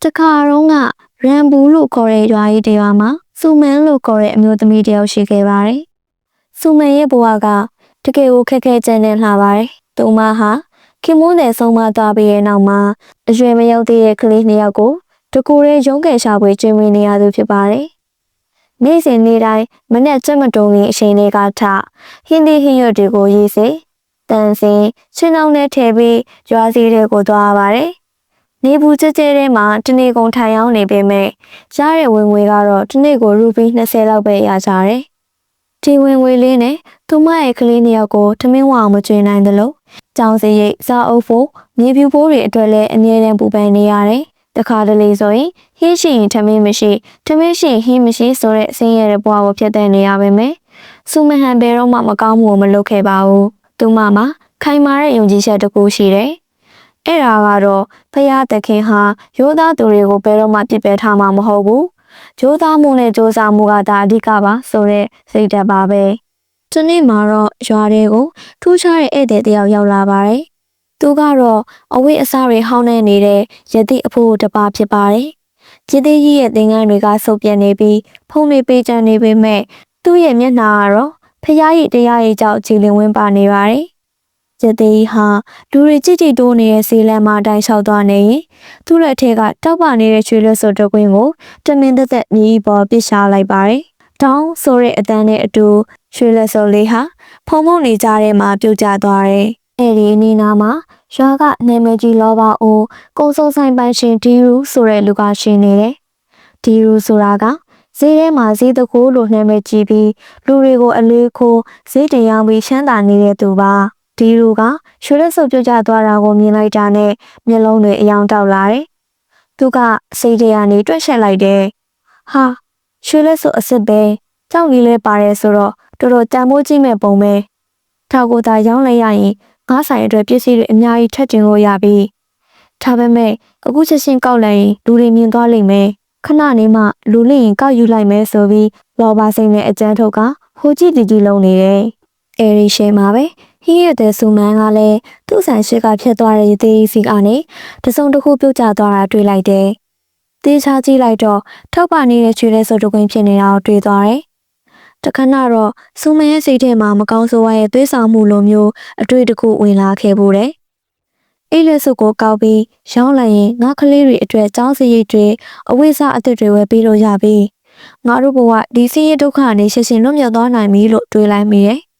တခါတော့ကရန်ဘူးလို့ခေါ်တဲ့ရွာကြီးတရွာမှာစူမန်လို့ခေါ်တဲ့အမျိုးသမီးတယောက်ရှိခဲ့ပါတယ်။စူမန်ရဲ့ဘဝကတကယ်ကိုခက်ခဲကြမ်းတမ်းလှပါတယ်။သူမဟာခင်မွန်းတဲ့ဆုံးမသွားပြီးတဲ့နောက်မှာအရွယ်မရောက်သေးတဲ့ကလေးနှစ်ယောက်ကိုတကူရဲရုံးကယ်ရှာဖွေကျွေးမွေးနေရသူဖြစ်ပါတယ်။နေ့စဉ်နေ့တိုင်းမနဲ့ကြက်မတုံကြီးအချိန်လေးကထဟင်းသီးဟင်းရွက်တွေကိုရေးစေတန်စင်ချင်းအောင်နဲ့ထည့်ပြီးရွာစီတွေကိုသွားပါတယ်။နေဘူးကျဲကျဲထဲမှာတနေ့ကုန်ထိုင်အောင်နေပေမဲ့ရတဲ့ဝင်ငွေကတော့တနေ့ကိုရူပီ20လောက်ပဲရကြတယ်။ဒီဝင်ငွေလေးနဲ့သူမရဲ့ကလေးနှစ်ယောက်ကိုထမင်းဝအောင်မကျွေးနိုင်သလိုကြောင်စရိတ်စားအုပ်ဖို့မြေပြူဖိုးတွေအတွက်လည်းအမြဲတမ်းပူပန်နေရတယ်။တခါတလေဆိုရင်ဟင်းရှိရင်ထမင်းမရှိထမင်းရှိရင်ဟင်းမရှိဆိုတဲ့ဆင်းရဲတဲ့ဘဝကိုဖြတ်သန်းနေရပါမယ်။စူမဟန်ဘယ်တော့မှမကောင်းမှုကိုမလုပ်ခဲ့ပါဘူး။သူမမှာခိုင်မာတဲ့ယုံကြည်ချက်တစ်ခုရှိတယ်။အဲ့ဒါကတော့ဖရာသခင်ဟာရိုးသားသူတွေကိုဘယ်တော့မှပြစ်ပယ်ထားမှာမဟုတ်ဘူး။ရိုးသားမှုနဲ့စ조사မှုကဒါအဓိကပါဆိုတဲ့စိတ်ဓာတ်ပါပဲ။ဒီနေ့မှာတော့ရွာတွေကိုထူးခြားတဲ့ဧည့်သည်တယောက်ရောက်လာပါတယ်။သူကတော့အဝိအစားတွေဟောင်းနေနေတဲ့ယတိအဖိုးတစ်ပါးဖြစ်ပါတယ်။ရသေးကြီးရဲ့သင်္ကန်းတွေကဆုပ်ပြက်နေပြီးဖုံးနေပေးချင်နေပေမဲ့သူ့ရဲ့မျက်နှာကတော့ဖရာရဲ့တရားရဲ့ကြောက်ကြည်လင်ဝင်းပါနေပါတယ်။ရသေးဟာလူတွေကြည်ကြည်တိုးနေတဲ့ဈေးလမ်းမှာတိုင်းလျှောက်သွားနေရင်သူ့လက်ထဲကတောက်ပနေတဲ့ချွေလွတ်စုပ်တကွင်းကိုတမင်သက်သက်မြေကြီးပေါ်ပစ်ရှာလိုက်ပါတယ်။တောင်းဆိုတဲ့အတန်းနဲ့အတူချွေလွတ်စုပ်လေးဟာဖုံဖုံနေကြတဲ့မှာပြုတ်ကျသွားတယ်။အဲဒီအနီးနားမှာရွာကနာမည်ကြီးလောဘအိုးကုန်းစုံဆိုင်ပိုင်ရှင်ဒီရူဆိုတဲ့လူကရှိနေတယ်။ဒီရူဆိုတာကဈေးထဲမှာဈေးတကူလို့နာမည်ကြီးပြီးလူတွေကိုအလေးခိုးဈေးတင်ရောင်းပြီးချမ်းသာနေတဲ့သူပါ။ဒီရူကရွှေလက်စုပ်ပြုတ်ကျသွားတာကိုမြင်လိုက်တာနဲ့မျက်လုံးတွေအယောင်တောက်လာတယ်။သူကစိတ်ထဲကနေတွက်ချက်လိုက်တယ်။ဟာရွှေလက်စုပ်အစ်စ်ပဲကြောက်ကြီးလဲပါတယ်ဆိုတော့တော်တော်တန်ဖိုးကြီးမဲ့ပုံပဲ။ထောက်ကိုသာရောင်းလိုက်ရရင်ငါးဆိုင်အတွက်ပစ္စည်းတွေအများကြီးထပ်တင်လို့ရပြီ။ဒါပေမဲ့အခုချက်ချင်းကောက်လိုက်ရင်လူတွေမြင်သွားလိမ့်မယ်။ခဏနေမှလူလိရင်ကောက်ယူလိုက်မယ်ဆိုပြီးလောဘစိတ်နဲ့အကြမ်းထုတ်ကဟိုကြည့်တီလုံးနေတယ်။အဲဒီရှေ့မှာပဲဟင်းရတဲ့စူမန်ကလည်းသူ့ဆိုင်ရှိကဖြတ်သွားတဲ့သေးစီကနေတစုံတစ်ခုပြုတ်ကျသွားတာတွေ့လိုက်တယ်။တေးချကြည့်လိုက်တော့ထောက်ပနေတဲ့ချွေတဲ့စုပ်တကွင်းဖြစ်နေတာကိုတွေ့သွားတယ်။တခဏတော့စူမန်ရဲ့စိတ်ထဲမှာမကောင်းဆိုးဝါးရဲ့သွေးဆောင်မှုလိုမျိုးအတွေ့တစ်ခုဝင်လာခဲ့ဖို့တဲ့။အိတ်လက်စုပ်ကိုကောက်ပြီးရောင်းလိုက်ရင်ငါကလေးတွေအတွက်ចောင်းစရိတ်တွေအဝိစားအသစ်တွေဝယ်ပေးလို့ရပြီ။ငါတို့ဘဝဒီဆင်းရဲဒုက္ခနဲ့ရှင်းရှင်းလွတ်မြောက်သွားနိုင်ပြီလို့တွေးလိုက်မိတယ်။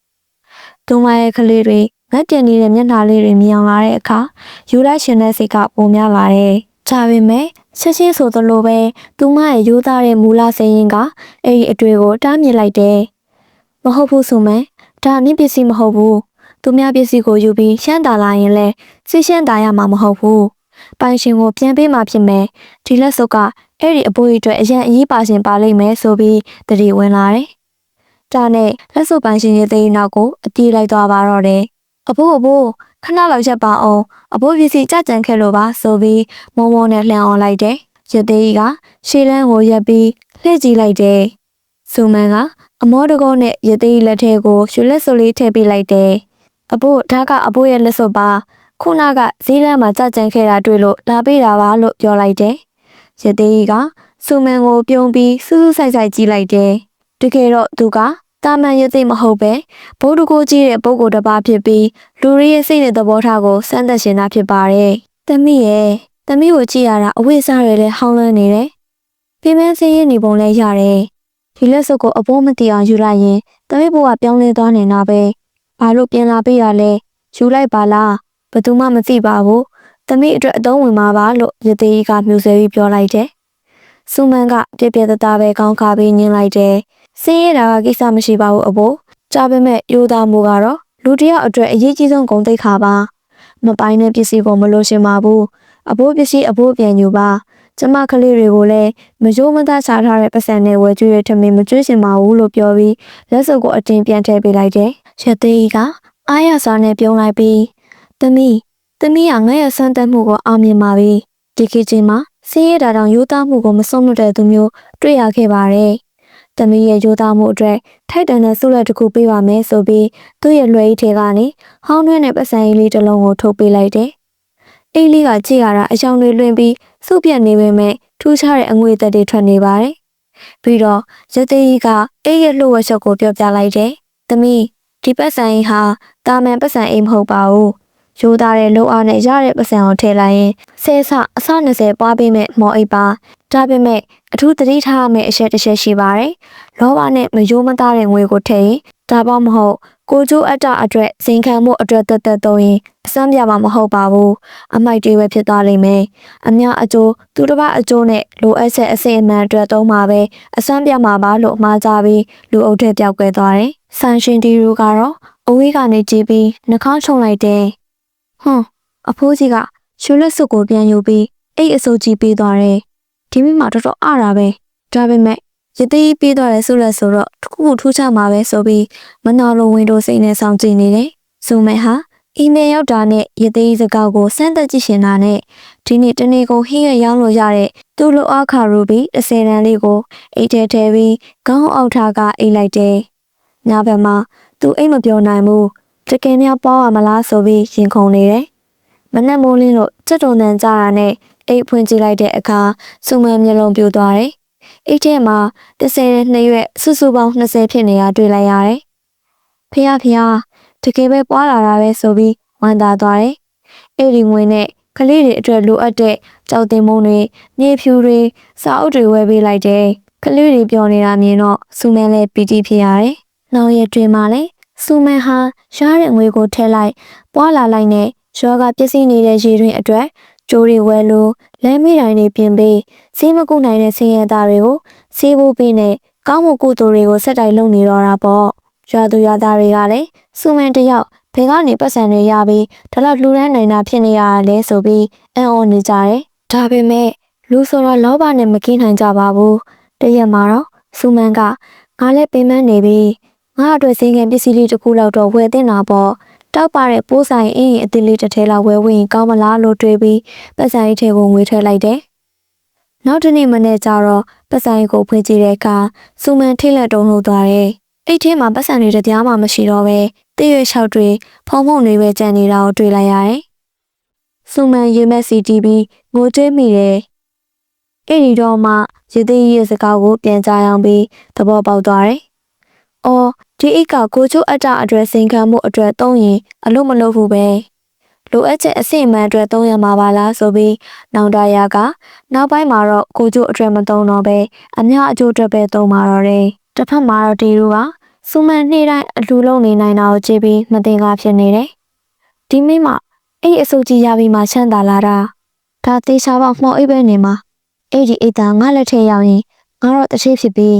သူမရဲ့ကလေးတွေငတ်ပြနေတဲ့မျက်နှာလေးတွေမြင်အောင်လာတဲ့အခါယူလိုက်ရှင်တဲ့စိတ်ကပုံများလာတယ်။ဒါပေမဲ့ချက်ချင်းဆိုသလိုပဲသူမရဲ့ရိုးသားတဲ့မူလစိတ်ရင်းကအဲ့ဒီအတွေ့ကိုတားမြစ်လိုက်တယ်။မဟုတ်ဘူးဆိုမှဒါနည်းပစ္စည်းမဟုတ်ဘူး။သူများပစ္စည်းကိုယူပြီးရှမ်းတာလာရင်လဲစိတ်ရှမ်းတာရမှာမဟုတ်ဘူး။ပိုင်ရှင်ကိုပြန်ပေးမှဖြစ်မယ်။ဒီလက်စုပ်ကအဲ့ဒီအဖိုးကြီးအတွက်အရင်အရေးပါရှင်ပါလိမ့်မယ်ဆိုပြီးတတိဝင်လာတယ်။ဒါနဲ့လက်စုပ်ပိုင်ရှင်ရဲ့သေးနောက်ကိုအပြေးလိုက်သွားပါတော့တယ်။အဖိုးခဏလောက်ရက်ပါအောင်အဖိုးပစ္စည်းကြကြံခဲ့လို့ပါဆိုပြီးမုံမုံနဲ့လှန်အောင်လိုက်တယ်။ရသေးကြီးကရှေးလန်းကိုရက်ပြီးလှည့်ကြည့်လိုက်တယ်။စူမန်ကအမောတကောနဲ့ရသေးလက်ထဲကိုရွှေလက်စုပ်လေးထည့်ပေးလိုက်တယ်။အဖိုးဒါကအဖိုးရဲ့လက်စုပ်ပါခုနကဈေးလမ်းမှာကြကြံခဲ့တာတွေ့လို့လာပေးတာပါလို့ပြောလိုက်တယ်။ရသေးကြီးကစူမန်ကိုပြုံးပြီးစူးစူးဆိုင်ဆိုင်ကြည့်လိုက်တယ်။တကယ်တော့သူကတာမန်ရသေးမဟုတ်ပဲဘိုးတကိုကြီးတဲ့ပုဂ္ဂိုလ်တစ်ပါးဖြစ်ပြီးလူတွေရဲ့စိတ်နဲ့သဘောထားကိုစမ်းသပ်ရှင်တာဖြစ်ပါတယ်။သမီးကိုကြည့်ရတာအဝိစားတွေလည်းဟောင်းလွှမ်းနေတယ်။ပြင်းပန်းစင်းရဲနေပုံလည်းရတယ်။ဒီလက်စုပ်ကိုအဖိုးမတီအောင်ယူလိုက်ရင်သမီးဘဝပြောင်းလဲသွားနေတာပဲ။ဘာလို့ပြန်လာပေးရလဲ။ယူလိုက်ပါလား။ဘယ်သူမှမသိပါဘူး။သမီးအတွက်အသုံးဝင်မှာပါလို့ရသေးကြီးကမြူဆဲပြီးပြောလိုက်တယ်။စူမန်ကပြပြတသားပဲကောင်းခါပြီးညင်လိုက်တယ်။စင်းရဲတာကကိစ္စမရှိပါဘူးအဖိုး။ကြားပေမဲ့ရိုးသားမှုကတော့လူတယောက်အတွက်အရေးကြီးဆုံးဂုဏ်သိက္ခာပါ။မပိုင်းတဲ့ပစ္စည်းကိုမလို့ရှင်ပါဘူး။အဖိုးပစ္စည်းအဖိုးပြန်ယူပါ။ကျမကလေးတွေကိုလည်းမကြိုးမသားချထားတဲ့ပတ်စံနဲ့ဝယ်ကျွေးရထမင်းမကျွေးရှင်ပါဘူးလို့ပြောပြီးလက်စုပ်ကိုအတင်းပြန်ထည့်ပေးလိုက်တယ်။ရသေးကြီးကအားရစွာနဲ့ပြုံးလိုက်ပြီးသမီးကငါရဲ့စမ်းသပ်မှုကိုအောင်မြင်ပါပြီ။ဒီခေတ်ချင်းမှာစင်းရဲတာတောင်ရိုးသားမှုကိုမဆုံးလွတ်တဲ့သူမျိုးတွေ့ရခဲ့ပါတယ်။သမီးရဲ့ရိုးသားမှုအတွက်ထိုက်တန်တဲ့ဆုလက်တစ်ခုပေးပါမယ်ဆိုပြီးသူ့ရဲ့လွှဲကြီးထဲကနေဟောင်းနှွဲ့တဲ့ပတ်စံကြီးလေးတစ်လုံးကိုထုတ်ပေးလိုက်တယ်။အိတ်လေးကကြည့်ရတာအယောင်တွေလွင်ပြီး စုပ်ပြတ်နေပေမဲ့ထူးခြားတဲ့အငွေသက်တွေထွက်နေပါတယ်။ပြီးတော့ရသေးကြီးကအိတ်ရဲ့လှုပ်ဝက်ချက်ကိုပြောပြလိုက်တယ်။သမီးဒီပတ်စံကြီးဟာတာမန်ပတ်စံအိမ်မဟုတ်ပါဘူး။ရိုးသားတဲ့လုံအားနဲ့ရတဲ့ပတ်စံကိုထည့်လိုက်ရင်ဆဲဆအစ20ပွားပေးမဲ့မော်အိတ်ပါ။ဒါပေမဲ့အထူးသတိထားရမယ့်အချက်တစ်ချက်ရှိပါတယ်။လောဘနဲ့မယိုးမသားတဲ့ငွေကိုထည့်ရင်ဒါပေါမဟုတ်ကိုကျိုးအတ္တအတွက်ဇင်ခံမှုအတွက်တက်သုံးရင်အစမ်းပြမှာမဟုတ်ပါဘူးအမိုက်တွေပဲဖြစ်သွားလိမ့်မယ်အများအကျိုးသူတစ်ပတ်အကျိုးနဲ့လိုအပ်ချက်အစိမ်အမှန်အတွက်သုံးမှာပဲအစမ်းပြမှာပါလို့မှားကြပြီးလူအုပ်ထဲပျောက်ကွယ်သွားတယ်ဆန်ရှင်ဒီရူကတော့အဝေးကနေကြည့်ပြီးနှာခေါင်းချုံလိုက်တယ်အဖိုးကြီးကရှူလက်စွပ်ကိုပြန်ယူပြီးအိတ်အစိုးကြီးပေးသွားတယ်ဒီမိမတော်တော်အားတာပဲဒါပေမဲ့ရသေးပေးသွားတဲ့ဆုလက်ဆိုတော့တခုခုထူးခြားမှာပဲဆိုပြီးမနာလိုဝင်တို့စိတ်နဲ့စောင့်ကြည့်နေတယ်။ဆိုမဲ့ဟာအီးမေးလ်ရောက်တာနဲ့ရသေးစကားကိုစမ်းသပ်ကြည့်ရှင်တာနဲ့ဒီနေ့တနေ့ကိုဟင်းရရောင်းလို့ရတဲ့သူ့လိုအခါရူပြီး10တန်းလေးကိုအိတ်ထဲထည့်ပြီးခေါင်းအောက်ထားကအိတ်လိုက်တယ်။ညဘက်မှာသူအိတ်မပြောနိုင်ဘူး။တကယ်များပေါရမလားဆိုပြီးရင်ခုန်နေတယ်။မနက်မိုးလင်းလို့စက်တုံတန်ကြတာနဲ့အိတ်ဖွင့်ကြည့်လိုက်တဲ့အခါစုံမမျက်လုံးပြိုသွားတယ်။အိတ်ထဲမှာ12ရွက်စုပေါင်း20ဖြစ်နေတာတွေ့လိုက်ရတယ်။ဖေတကယ်ပဲပွားလာတာပဲဆိုပြီးဝမ်းသာသွားတယ်။အဲ့ဒီငွေနဲ့ကလေးတွေအတွက်လိုအပ်တဲ့ကြောက်တင်မုံတွေ၊မြေဖြူတွေ၊စာအုပ်တွေဝယ်ပေးလိုက်တယ်။ကလေးတွေပြောနေတာမြင်တော့စူမန်လည်းပီတိဖြစ်ရတယ်။နောက်ရက်တွင်မှလည်းစူမန်ဟာရှားတဲ့ငွေကိုထည့်လိုက်ပွားလာလိုက်နဲ့ရောဂါပျက်စီးနေတဲ့ရေတွင်အတွက်ကျိုးတွေဝယ်လို့လမ်းမိတိုင်းတွေပြင်ပေးဆေးမကုနိုင်တဲ့ဆင်းရဲသားတွေကိုဆေးဖို့ပေးနဲ့ကောင်းမှုကုသိုလ်တွေကိုဆက်တိုက်လုပ်နေတော့တာပေါ့ရွာသူရွာသားတွေကလည်းစူမန်တယောက်ဘယ်ကနေပတ်စံတွေရပြီးဒါလောက်လူရမ်းနိုင်တာဖြစ်နေရတာလဲဆိုပြီးအံ့ဩနေကြတယ်ဒါပေမဲ့လူဆိုတော့လောဘနဲ့မကင်းနိုင်ကြပါဘူးတရက်မှာတော့စူမန်ကငါလည်းပင်ပန်းနေပြီငါအတွက်စိန်ခံပစ္စည်းလေးတစ်ခုလောက်တော့ဝယ်သင့်တာပေါ့တောက်ပါတဲ့ပိုးဆိုင်အင်းအသစ်လေးတစ်ထဲလောက်ဝယ်ဝင်ကောင်းမလားလို့တွေးပြီးပတ်စံကြီးထဲကိုငွေထည့်လိုက်တယ်နောက်တစ်နေ့မနေ့ကျတော့ပတ်စံကြီးကိုဖွင့်ကြည့်တဲ့အခါစူမန်ထိတ်လက်တုန်လှုပ်သွားတယ်။အိတ်ထဲမှာပတ်စံတွေတရားမှမရှိတော့ပဲတည့်ရွက်လျှောက်တွေဖုံဖုံတွေပဲကျန်နေတာကိုတွေ့လိုက်ရတယ်။စူမန်ရေမက်စီတီးပြီးငိုကြွေးမိတယ်။အဲ့ဒီတော့မှရေသေးရဲ့စကားကိုပြန်ကြားအောင်ပြီးသဘောပေါက်သွားတယ်။အော်ဒီအိတ်ကကိုချိုးအတ္တအတွက်စိန်ခံမှုအတွက်သုံးရင်အလို့မလုပ်ဘူးပဲ။လိုအပ်ချက်အစိမ့်မှန်အတွက်သုံးရမှာပါလားဆိုပြီးနောင်တရာကနောက်ပိုင်းမှာတော့ကိုကျိုးအတွက်မသုံးတော့ပဲအများအကျိုးအတွက်ပဲသုံးပါတော့တယ်။တစ်ဖက်မှာတော့ဒီလူကစူမန်နေ့တိုင်းအလူလုံးနေနိုင်တာကိုကြည့်ပြီးမတင်ကားဖြစ်နေတယ်။ဒီမိမအဲ့ဒီအစုပ်ကြီးရပြီးမှချမ်းသာလာတာဒါသေးချာပေါက်မှော်အိပ်ပဲနေမှာအဲ့ဒီအိတ်သားငါလက်ထဲရောက်ရင်ငါတော့တချိဖြစ်ပြီး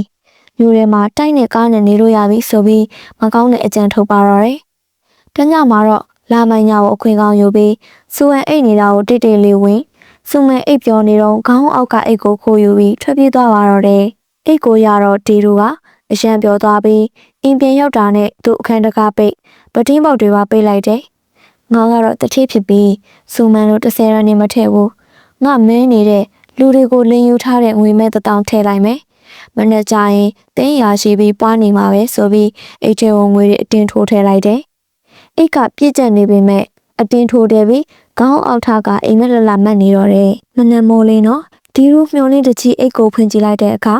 မြို့ထဲမှာတိုက်နဲ့ကားနဲ့နေလို့ရပြီဆိုပြီးမကောင်းတဲ့အကြံထုတ်ပါတော့တယ်။တညမှာတော့လာမိုင်ညာကိုအခွင့်ကောင်းယူပြီးစူမန်အိတ်နေတာကိုတိတ်တိတ်လေးဝင်စူမန်အိတ်ပြောနေတော့ခေါင်းအောက်ကအိတ်ကိုခိုးယူပြီးထွက်ပြေးသွားပါတော့တယ်။အိတ်ကိုရတော့ဒီလူကအရန်ပြောသွားပြီးအင်ပြန်ရောက်တာနဲ့သူ့အခန်းတကားပိတ်ပတင်းပေါက်တွေပါပိတ်လိုက်တယ်။ငါကတော့တတိဖြစ်ပြီးစူမန်တို့30ရန်နေမထည့်ဘူး။ငါမင်းနေတဲ့လူတွေကိုလင်းယူထားတဲ့ငွေမဲ့1000ထည့်လိုက်မယ်။မနေ့ကျရင်တင်းရာရှိပြီးပွားနေမှာပဲဆိုပြီးအိတ်ထဲကိုငွေတွေအတင်းထိုးထည့်လိုက်တယ်။အိတ်ကပြည့်ကျက်နေပေမဲ့အတင်းထိုးတယ်ပြီးခေါင်းအောက်ထားကအိမ်မက်လလမတ်နေတော့တယ်။မနက်မိုးလင်းတော့ဒီရူမျောလင်းတကြီးအိတ်ကိုဖွင့်ကြည့်လိုက်တဲ့အခါ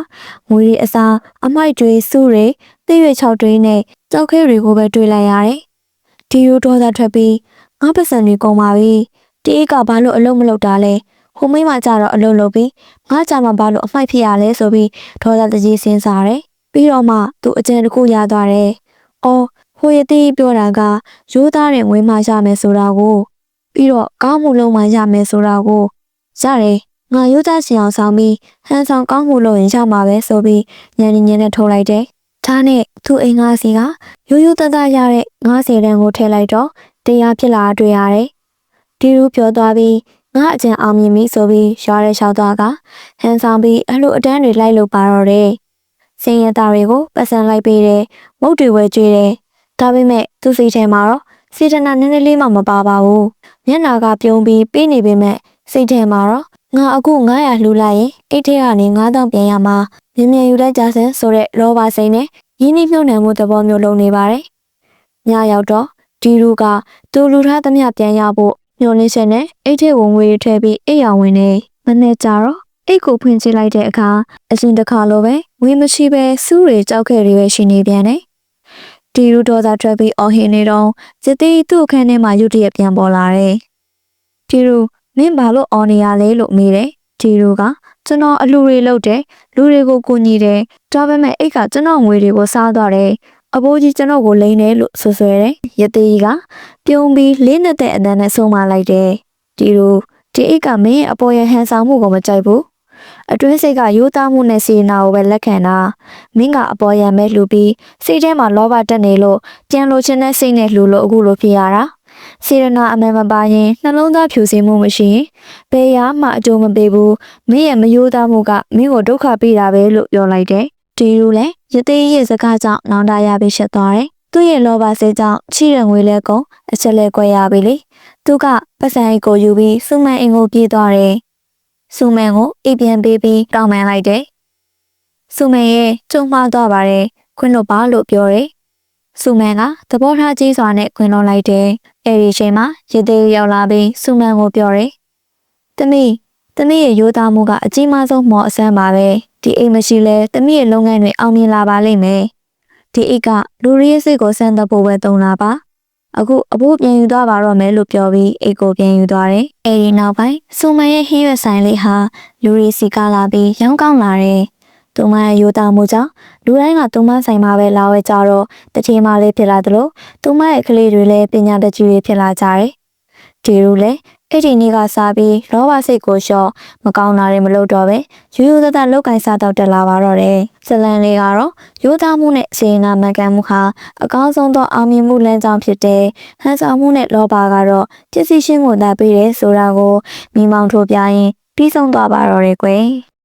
ငွေတွေအစားအမိုက်တွေစုတွေသစ်ရွက်ချောက်တွေနဲ့ကြောက်ခဲတွေကိုပဲတွေ့လိုက်ရတယ်။ဒီရူဒေါသထွက်ပြီးငါပတ်စံတွေကုန်ပါပြီ။ဒီအိတ်ကဘာလို့အလုံးမလုပ်တာလဲ။ဟိုမိမကြတော့အလုံးလုပ်ပြီးငါကြမှာဘာလို့အမိုက်ဖြစ်ရလဲဆိုပြီးဒေါသတကြီးစဉ်းစားတယ်။ပြီးတော့မှသူအကြံတစ်ခုရသွားတယ်။အော်ဟိုရသေးပြောတာကရိုးသားတဲ့ငွေမှရမယ်ဆိုတာကိုပြီးတော့ကောင်းမှုလုံးမှရမယ်ဆိုတာကိုရတယ်ငါရိုးသားရှင်အောင်ဆောင်ပြီးဟန်ဆောင်ကောင်းမှုလုပ်ရင်ရမှာပဲဆိုပြီးညံညံနဲ့ထိုးလိုက်တယ်။ဒါနဲ့သူ့အိမ်ငါးစီကရိုးရိုးသားသားရတဲ့90တန်းကိုထည့်လိုက်တော့တရားဖြစ်လာတွေ့ရတယ်။ဒီလိုပြောသွားပြီးငါအကျံအောင်မြင်ပြီဆိုပြီးရွာရဲလျှောက်သွားကဟန်ဆောင်ပြီးအလှအတန်းတွေလိုက်လို့ပါတော့တယ်။စင်ရသားတွေကိုပတ်စံလိုက်ပေးတယ်။မုတ်တွေဝဲကျွေးတယ်။ဒါပေမဲ့သူ့စိတ်ထဲမှာတော့စေတနာနည်းနည်းလေးမှမပါပါဘူး။မျက်နာကပြုံးပြီးပေးနေပေမဲ့စိတ်ထဲမှာတော့ငါအခု900လှူလိုက်ရင်အိတ်ထဲကနေ9000ပြန်ရမှာမြင်မြင်ယူလိုက်ကြစမ်းဆိုတဲ့လောဘစိတ်နဲ့ရင်းနှီးမြှုပ်နှံမှုသဘောမျိုးလုပ်နေပါတယ်။ညရောက်တော့ဒီလူကသူလူထားသမျှပြန်ရဖို့မျှော်လင့်ချက်နဲ့အိတ်ထဲဝင်ငွေတွေထည့်ပြီးအိတ်ရောင်ဝင်နေ မနေ့ကျတော့အိတ်ကိုဖွင့်ကြည့်လိုက်တဲ့အခါအရင်တစ်ခါလိုပဲဝင်းမရှိပဲစူးတွေကြောက်ခဲ့တွေပဲရှိနေပြန်တယ်။တီရူဒေါ်သာထွက်ပြီးအော်ဟင်းနေတော့ရသေးသူ့အခန်းထဲမှာရုတ်တရက်ပြန်ပေါ်လာတယ်။တီရူမင်းဘာလို့အော်နေရလဲလို့မေးတယ်။တီရူကကျွန်တော်အလူတွေလုပ်တယ်လူတွေကိုကူညီတယ်ဒါပေမဲ့အိတ်ကကျွန်တော်ငွေတွေကိုစားသွားတယ်အဘိုးကြီးကျွန်တော်ကိုလိန်တယ်လို့ဆွဆွဲတယ်ရသေးကြီးကပြုံးပြီးလေးနဲ့တဲ့အနံနဲ့ဆုံးမလိုက်တယ်တီရူဒီအိတ်ကမင်းရဲ့အပေါ်ရဟန်ဆောင်မှုကိုမကြိုက်ဘူးအတွင်းစိတ်ကရိုးသားမှုနဲ့စေနာကိုပဲလက်ခံတာမင်းကအပေါ်ရံမဲ့လှူပြီးစိတ်ထဲမှာလောဘတက်နေလို့ပြန်လိုချင်တဲ့စိတ်နဲ့လှူလို့အခုလိုဖြစ်ရတာစေရနာအမှန်မပါရင်နှလုံးသားဖြူစင်မှုမရှိရင်ဘယ်ရမှအကျိုးမပေးဘူးမင်းရဲ့မယိုးသားမှုကမင်းကိုဒုက္ခပေးတာပဲလို့ပြောလိုက်တယ်ဒီလိုလဲရသေးရဲ့စကားကြောင့်နောင်တရပြီးဖြစ်သွားတယ်သူ့ရဲ့လောဘစိတ်ကြောင့်ချီရငွေလဲကုန်အချက်လဲကွဲရပြီလေသူကပတ်စံအိတ်ကိုယူပြီးစုမန်အင်ကိုပြေးသွားတယ်စုမန်ကိုအိပ်ပြန်ပေးပြီးတောင်းပန်လိုက်တယ်စုမန်ရဲ့ကြုံမှားသွားပါတယ်ခွင့်လို့ပါလို့ပြောတယ်စုမန်ကသဘောထားကြီးစွာနဲ့ခွင့်လွှတ်လိုက်တယ်အဲဒီအချိန်မှာရသေးရောက်လာပြီးစုမန်ကိုပြောတယ်။သမီးရဲ့ရိုးသားမှုကအကြီးမားဆုံးမော်အစမ်းပါပဲ။ဒီအိမ်မရှိလဲသမီးရဲ့လုပ်ငန်းတွေအောင်မြင်လာပါလိမ့်မယ်။ဒီအိတ်ကလူရီရဲ့စိတ်ကိုစမ်းသပ်ဖို့ပဲသုံးလာပါ။အခုအဖိုးပြန်ယူသွားပါတော့မယ်လို့ပြောပြီးအိတ်ကိုပြန်ယူသွားတယ်။အဲဒီနောက်ပိုင်းစုမန်ရဲ့ဟင်းရွက်ဆိုင်လေးဟာလူရီစီကားလာပြီးရောင်းကောင်းလာတယ်။သူမရဲ့ရိုးသားမှုကြောင့်လူတိုင်းကသူမဆိုင်မှာပဲလာဝဲကြတော့တတိမလေးဖြစ်လာသလိုသူမရဲ့ကလေးတွေလည်းပညာတတ်ကြီးတွေဖြစ်လာကြတယ်။ဒီလိုလေအဲ့ဒီနေ့ကစားပြီးလောဘစိတ်ကိုလျှော့မကောင်းတာတွေမလုပ်တော့ပဲရိုးရိုးသားသားလောက်ကင်စားတော့တက်လာပါတော့တယ်။ဇလန်လေးကတော့ရိုးသားမှုနဲ့စေနာမှန်ကန်မှုဟာအကောင်းဆုံးသောအောင်မြင်မှုလမ်းကြောင်းဖြစ်တယ်။ဟန်ဆောင်မှုနဲ့လောဘကတော့ပစ္စည်းရှင်းကိုသာပေးတယ်ဆိုတာကိုမိမောင်းထိုးပြရင်ပြီးဆုံးသွားပါတော့တယ်ကွယ်။